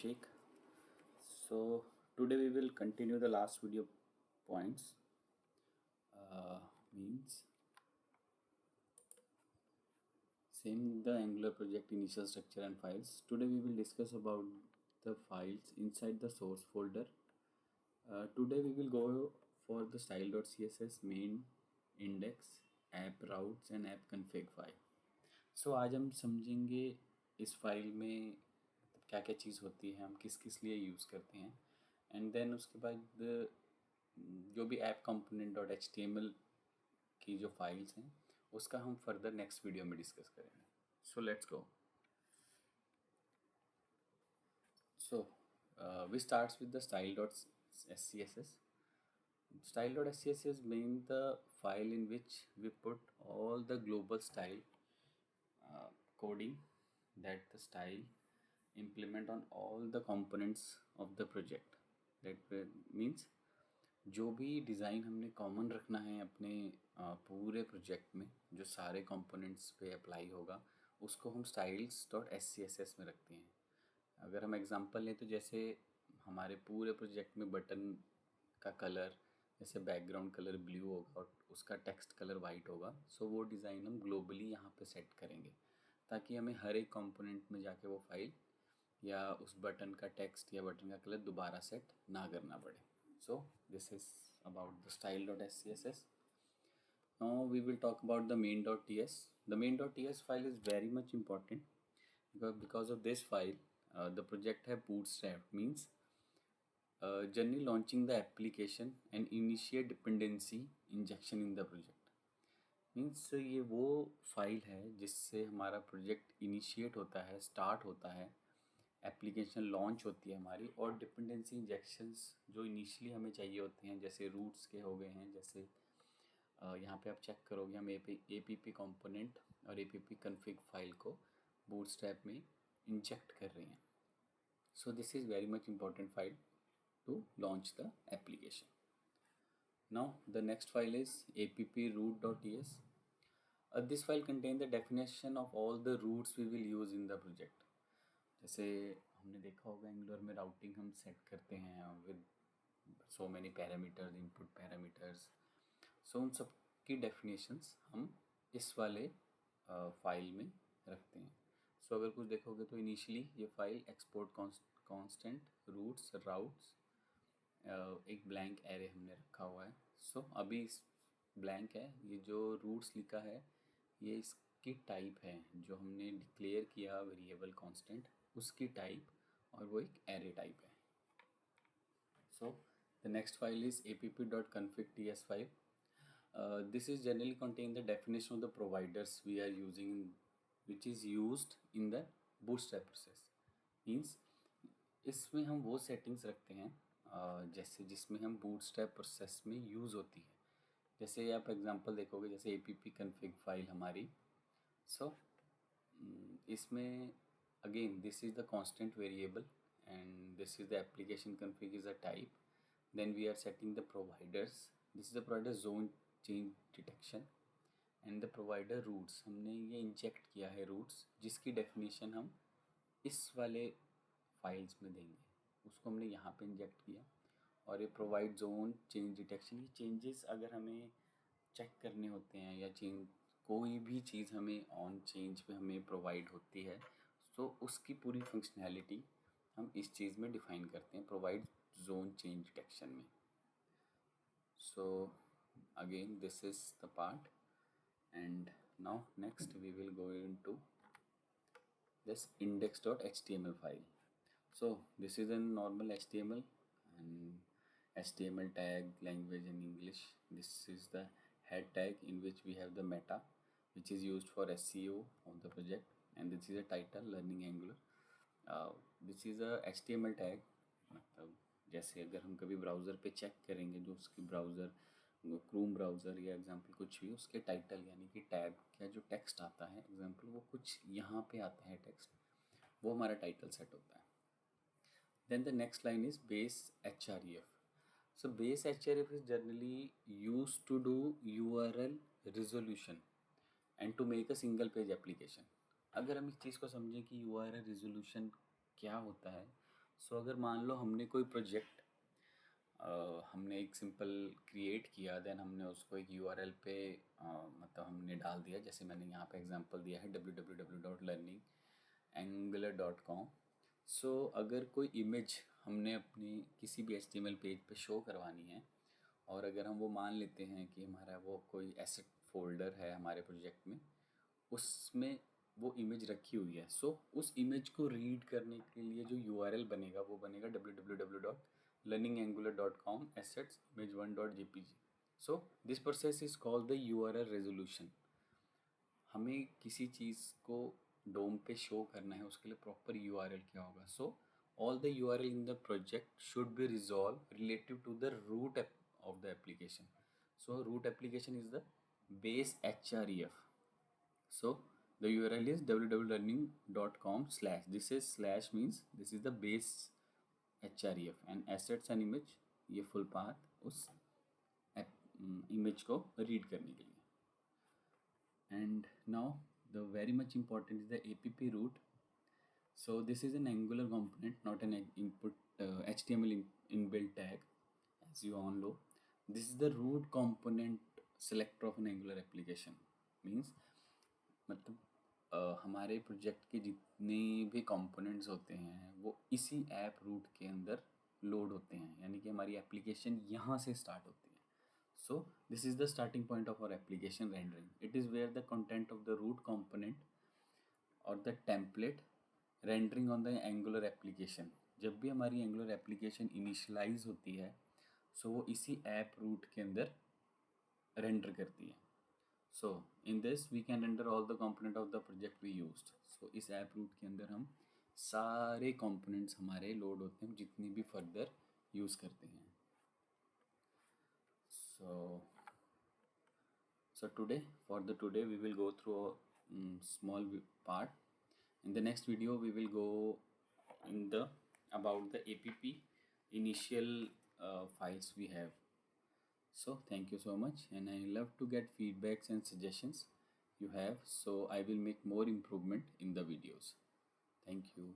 Shake. So today we will continue the last video points. Means same the Angular project initial structure and files. Today we will discuss about the files inside the source folder. Today we will go for the style.css main index app routes and app config file. So आज हम समझेंगे इस file में क्या क्या चीज़ होती है, हम किस किस लिए यूज़ करते हैं, एंड देन उसके बाद जो भी app component dot h t m l की जो फाइल्स हैं उसका हम फर्दर नेक्स्ट वीडियो में डिस्कस करेंगे. So let's go. So we starts with the style dot s c s s. Style.scss means the file in which we put all the global style coding that the style implement on all the components of the project. That means जो भी design हमने common रखना है अपने पूरे project में, जो सारे कंपोनेंट्स पे अप्लाई होगा, उसको हम styles dot s c s s में रखते हैं. अगर हम एग्जांपल लें तो जैसे हमारे पूरे प्रोजेक्ट में बटन का कलर जैसे बैकग्राउंड कलर ब्लू होगा और उसका टेक्स्ट कलर वाइट होगा, सो वो डिज़ाइन हम ग्लोबली यहाँ पे सेट करेंगे ताकि हमें हर एक कंपोनेंट में जाके वो फाइल या उस बटन का टेक्स्ट या बटन का कलर दोबारा सेट ना करना पड़े. So this is about the style dot s c s s. Now we will talk about the main.ts. The main.ts file is very much important because of this file the project have bootstrap, means generally launching the application and initiate dependency injection in the project. Means ये वो file है जिससे हमारा project initiate होता है, start होता है, application launch होती है हमारी, और डिपेंडेंसी इंजेक्शंस जो इनिशियली हमें चाहिए होते हैं जैसे रूट्स के हो गए हैं. जैसे यहाँ पे आप चेक करोगे हम ए पी पी कंपोनेंट और ए पी पी कन्फिग फाइल को बूटस्ट्रैप में इंजेक्ट कर रहे हैं. सो this is very much important file to launch the application. Now the next file is approot.ts. This file contains the definition of all the routes we will use in the project. जैसे हमने देखा होगा angular में routing हम set करते हैं with so many parameters, input parameters. So उन सब की डेफिनेशंस हम इस वाले फाइल में रखते हैं. सो अगर कुछ देखोगे तो इनिशियली ये file export constant routes routes एक ब्लैंक एरे हमने रखा हुआ है. सो अभी इस ब्लैंक है, ये जो रूट्स लिखा है ये इसकी टाइप है जो हमने डिक्लेयर किया वेरिएबल कांस्टेंट उसकी टाइप, और वो एक एरे टाइप है. So the next file is app.config.ts file. This is generally contain the definition of the providers we are using which is used in the bootstrap process. Means इसमें हम वो settings रखते हैं जैसे जिसमें हम बूटस्ट्रैप प्रोसेस में यूज़ होती है. जैसे आप एग्जांपल देखोगे जैसे a p p config file हमारी. सो इसमें again this is the constant variable and this is the application config is a type. Then we are setting the providers. This is the provider zone change detection and the provider routes. हमने ये inject किया है roots जिसकी definition हम इस वाले files में देंगे, उसको हमने यहाँ पे इंजेक्ट किया. और ये प्रोवाइड जोन चेंज डिटेक्शन, ये चेंजेस अगर हमें चेक करने होते हैं या चेंज कोई भी चीज़ हमें ऑन चेंज पे हमें प्रोवाइड होती है, तो उसकी पूरी फंक्शनैलिटी हम इस चीज़ में डिफ़ाइन करते हैं प्रोवाइड जोन चेंज डिटेक्शन में. So again this is the part and now next we will go into this index.html file. So this is a normal HTML and HTML tag language in English. This is the head tag in which we have the meta which is used for SEO of the project, and this is a title learning Angular. This is a HTML tag. मतलब जैसे अगर हम कभी browser पे check करेंगे जो उसकी browser Chrome browser या एग्जांपल कुछ भी उसके टाइटल यानी कि टैब का जो टेक्स्ट आता है एग्जांपल वो कुछ यहाँ पे आता है टेक्स्ट, वो हमारा टाइटल सेट होता है. Then the next line is base h r e f. So base h r f is generally use to do URL resolution and to make a single page application. अगर हम इस चीज़ को समझें कि URL resolution क्या होता है, सो अगर मान लो हमने कोई प्रोजेक्ट हमने एक सिंपल क्रिएट किया, देन हमने उसको एक यूआरएल पे मतलब हमने डाल दिया, जैसे मैंने यहाँ पे एग्जांपल दिया है www.learningangular.com। सो अगर कोई इमेज हमने अपनी किसी भी HTML पेज पे शो करवानी है, और अगर हम वो मान लेते हैं कि हमारा वो कोई एसेट फोल्डर है हमारे प्रोजेक्ट में, उसमें वो इमेज रखी हुई है, सो उस इमेज को रीड करने के लिए जो यूआरएल बनेगा वो बनेगा www.learningangular.com assets image1.jpg। So this process is called the URL resolution. हमें किसी चीज़ को डोम पे शो करना है, उसके लिए प्रॉपर यूआरएल क्या होगा। So all the URL in the project should be resolve relative to the root of the application. So root application is the base href। So the URL is www.learning.com slash, this is slash means this is the base href and assets and image, ये full path उस image को read करने के लिए। And now the very much important is the app root। So this is an Angular component, not an input HTML inbuilt tag, as you all know। This is the root component selector of an Angular application। means मतलब हमारे project के जितने भी components होते हैं वो इसी app root के अंदर लोड होते हैं, यानी कि हमारी एप्लीकेशन यहाँ से स्टार्ट होती है। So this is the starting point of our application rendering. It is where the content of the root component और the template rendering on the Angular application. जब भी हमारी एंगुलर एप्लीकेशन इनिशियलाइज होती है, सो वो इसी ऐप रूट के अंदर रेंडर करती है। So in this we can render all the component of the project we used. So इस ऐप रूट के अंदर हम सारे कंपोनेंट्स हमारे लोड होते हैं जितनी भी फर्दर यूज़ करते हैं। So today, for the today we will go through a small part. In the next video we will go in the about the app initial files we have. So thank you so much, and I love to get feedbacks and suggestions you have, so I will make more improvement in the videos. Thank you.